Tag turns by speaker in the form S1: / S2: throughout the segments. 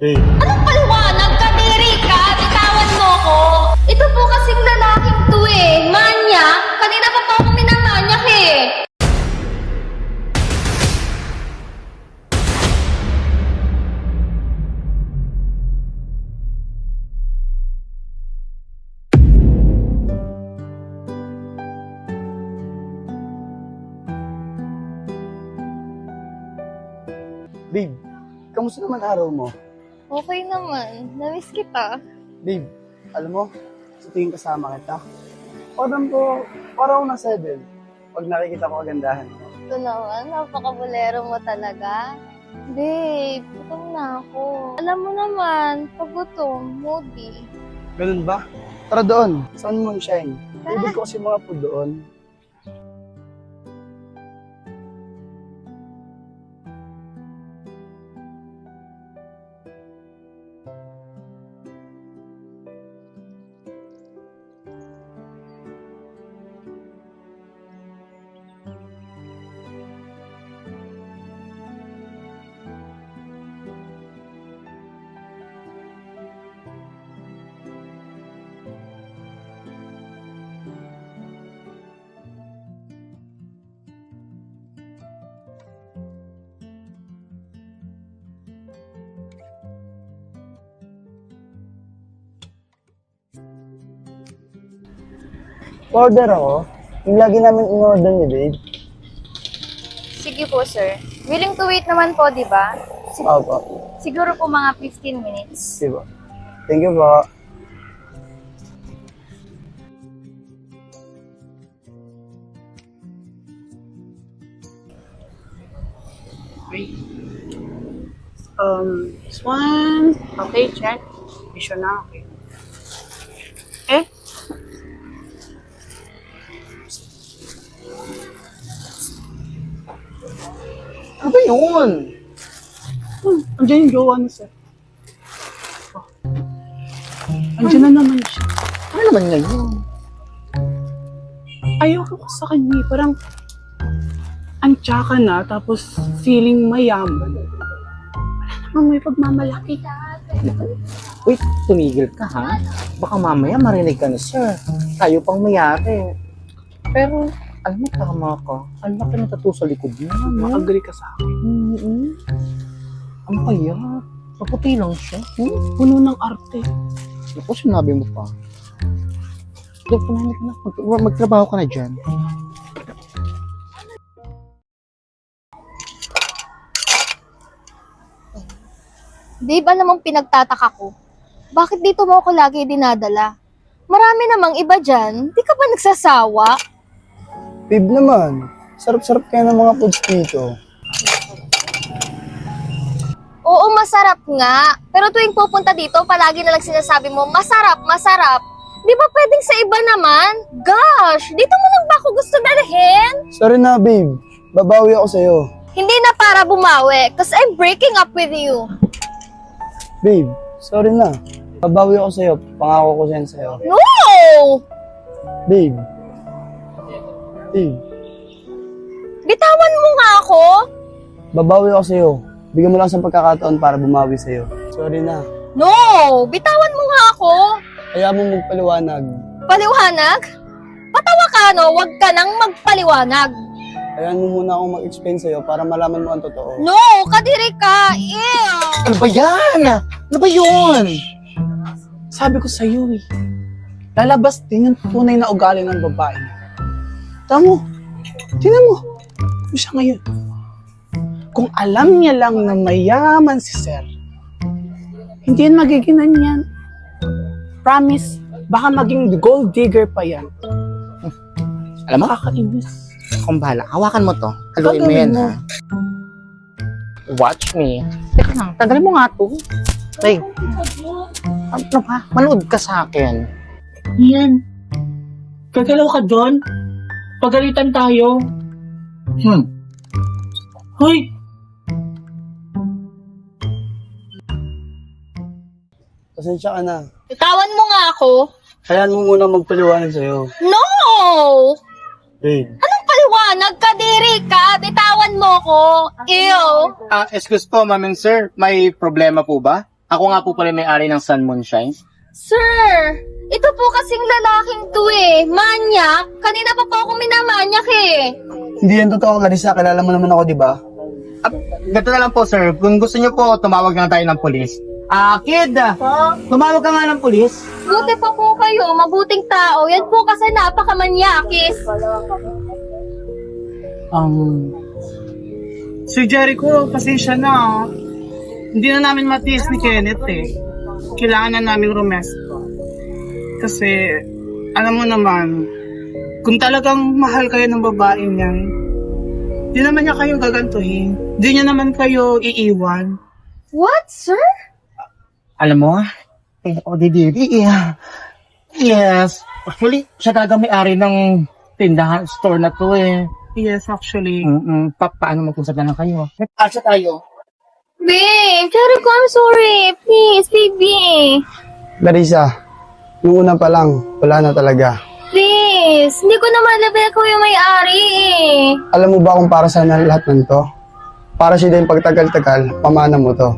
S1: Babe,
S2: Anong paliwanag? Kadiri ka? Bitawan mo ko? Ito po kasing lalaking to eh. Manya? Kanina pa po ako minamanyak eh.
S1: babe, kamusta naman araw mo?
S2: Okay naman. Namiss kita.
S1: Babe, alam mo, sa tingin kasama kita, parang ko, parang ako na 7. Pag nakikita ko kagandahan mo.
S2: Ito naman, napakabulero mo talaga. Babe, gutom na ako. Alam mo naman, pag gutom, moody.
S1: Ganun ba? Tara doon, Sun Moonshine. Ibig ko kasi mga food doon. Order ako. Yung lagi namin in-order ni babe.
S2: Sige po, sir. Willing to wait naman po, di ba?
S1: Opo.
S2: Siguro po mga 15 minutes.
S1: Diba? Thank you po.
S3: This one. Okay, check. Issue na, okay. Eh?
S1: Ano ba yun?
S3: Andiyan yung jowa niya, sir. Oh. Andiyan na naman siya.
S1: Ano naman ngayon?
S3: Ayoko ko sa kanya. Parang ang tsaka na, tapos feeling mayaman. Wala namang may pagmamalaki.
S4: Wait, tumigil ka ha? Baka mamaya marinig ka na, sir. Tayo pang mayari. Pero, alam mo, tama ka. Ang laki na tattoo sa likod niya, no?
S3: Mag-agree ka sa akin.
S4: Ang payat. Maputi lang siya.
S3: Puno ng arte.
S4: Naku, sinabi mo pa. Doon, punahin ka na. Magtrabaho ka na dyan.
S2: Babe, alam mong pinagtataka ko. Bakit dito mo ako lagi dinadala? Marami namang iba dyan. Di ka ba nagsasawa?
S1: Babe naman, sarap-sarap kaya ng mga foods dito.
S2: Oo, masarap nga. Pero tuwing pupunta dito, palagi na lang sinasabi mo, masarap, masarap. Di ba pwedeng sa iba naman? Gosh, dito mo lang ba ako gusto dalhin?
S1: Sorry na babe, babawi ako sa'yo.
S2: Hindi na para bumawi, cause I'm breaking up with you.
S1: Babe, sorry na. Babawi ako sa'yo, pangako ko yan sa'yo.
S2: No!
S1: Babe. Babe,
S2: Bitawan mo nga ako.
S1: babawi ako sa'yo. Bigyan mo lang sa pagkakataon para bumawi sa'yo. Sorry na.
S2: No! Bitawan mo nga ako.
S1: Kaya mo magpaliwanag.
S2: Paliwanag? Patawa ka, no? Huwag ka nang magpaliwanag.
S1: Kaya mo muna akong mag-explain sa'yo para malaman mo ang totoo.
S2: No! Kadiri ka! Ew!
S4: Ano ba yan? Ano ba yun?
S3: Sabi ko sa iyo eh. Lalabas din yung tunay na ugali ng babae niya. Tamo. Tingnan mo. Ano siya ngayon? Kung alam niya lang na mayaman si Sir, hindi yan magiginan yan. Promise, baka maging gold digger pa yan.
S4: Alam mo,
S3: Kakainis.
S4: akong bahala. Hawakan mo to. Haluin mo yan,
S3: Gagawin mo.
S4: ha? Watch me. Teka lang, tagalin mo nga to. Hey, ano ba? Manood ka sa akin.
S5: Yan. Gagalaw ka doon? Pagalitan tayo. Hoy!
S1: Pasensya ka na.
S2: Bitawan mo nga ako.
S1: Hayaan mo muna magpaliwanag sa'yo.
S2: No!
S1: Babe.
S2: Anong paliwanag? Kadiri ka! Bitawan mo ko! Ew!
S6: Excuse po, ma'am and sir. May problema po ba?
S4: Ako nga po pala may-ari ng Sun Moonshine.
S2: Sir, ito po kasing lalaking to eh. Manyak. Kanina pa po ako minamanyak eh.
S1: Hindi yan totoo, Clarissa. Kilala mo naman ako, di ba?
S4: Ganito na lang po, sir. Kung gusto niyo po, tumawag na tayo ng polis. Kid, tumawag ka nga ng polis.
S2: Buti pa po kayo, mabuting tao. Yan po kasi napakamanyakis.
S3: Sir Jericho, pasensya na ah. Hindi na namin matiis ni Kenneth eh. Kailangan na namin rumesto. Kasi, alam mo naman, kung talagang mahal kayo ng babaeng yan, di naman niya kayo gagantuhin. Di niya naman kayo iiwan.
S2: What, sir?
S4: Alam mo, yes. Actually, siya talaga may-ari ng tindahan, store na to eh.
S3: Yes, actually.
S4: Paano mag-usap na lang kayo? Nag-alsa tayo.
S2: Babe, Jericho, I'm sorry. Please, baby.
S1: Clarissa, yung una pa lang, wala na talaga.
S2: Please, hindi ko naman labi ko yung may-ari eh.
S1: Alam mo ba kung para saan na lahat ng to? Para siya din pagtagal-tagal, pamana mo to.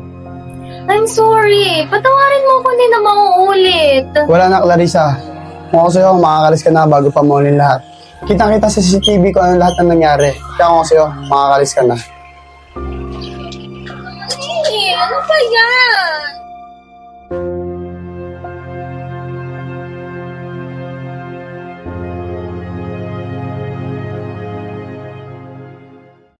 S2: I'm sorry. Patawarin mo kung di na mauulit.
S1: Wala na, Clarissa. Kung ako sa'yo, makakalis ka na bago pa maulin lahat. Kitang-kita sa CCTV kung ano lahat ng nangyari. Kaya kung ako sa'yo, makakalis ka na.
S2: Eh, ano ba yan?